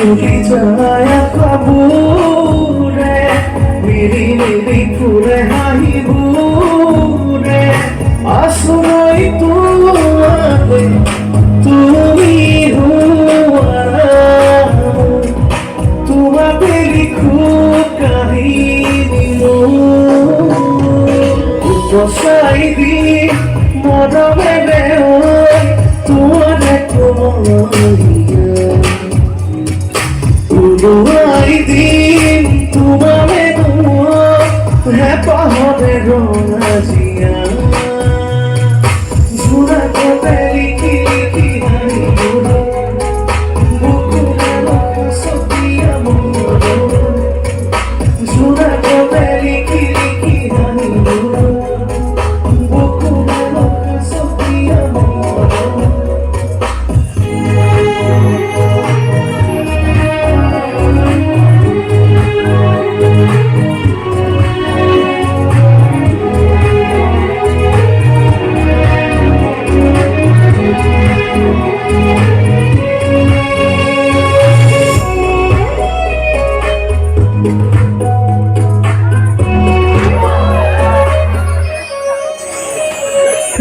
উড়ি যায় কাবুরে মিরি মিরি ফুলে হাহিবুরে আসুরাই তোমাকে তুমি তোমাকে লিখু কাহিনী বসাই দি মরমে দেওয়াই তোমারে উড়াই দিন তোমারে হ্যাঁ পাহরে রাজিয়া ঝুড়া কোটে লিখি লিখি হানি বুড়ো বুকুরে লোক সতিয়া মন ঝুড়া কোটে লিখি লিখি হানি বুড়ো বুকুরে লোক সতিয়া মন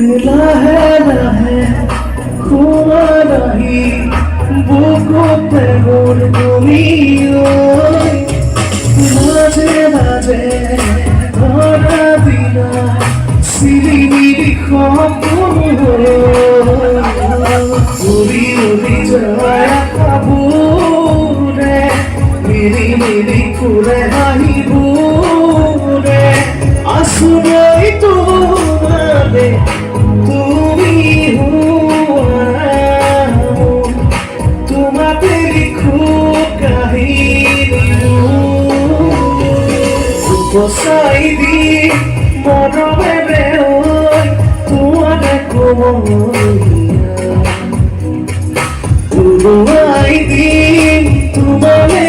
लाहे लाहे खुआ नहीं बुको पे गोल दुनिया लाजे लाजे धरा दिना सिली मिली खापुन हो उड़ी उड़ी जाए काबूरे मिली मिली फूले हाही बूरे आसुराई तुम्हारे তুমি তোমাকে লিখু কাহিনী বসাই দি মরমে বেওই তোমারে উড়াই দিন তোমারে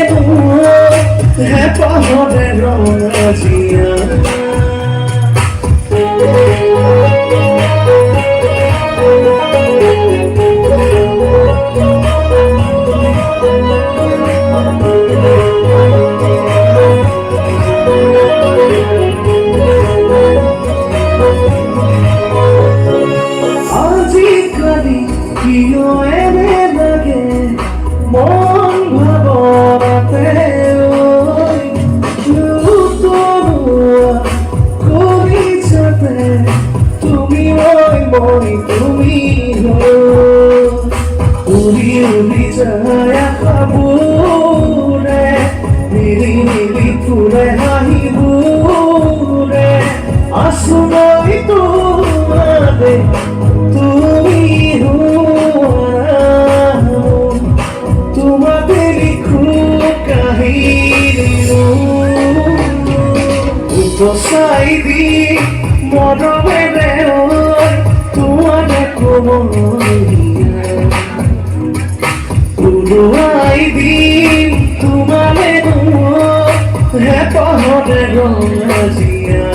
হ্যাঁ পাহরে রাজিয়া মন ভাবনাতে করিছাতে তুমি ওই মনি তুমি উড়ি উড়ি যায় কাবুরে মিলি মিলি ফুলে হাহিবুরে আসুরাই তোমারে তুমি তোমাকে লিখু কাহিনী বসাই দি মরমে দেওয়াই তোমারে উড়াই দিন তোমারে হ্যাঁ পাহরে রাজিয়া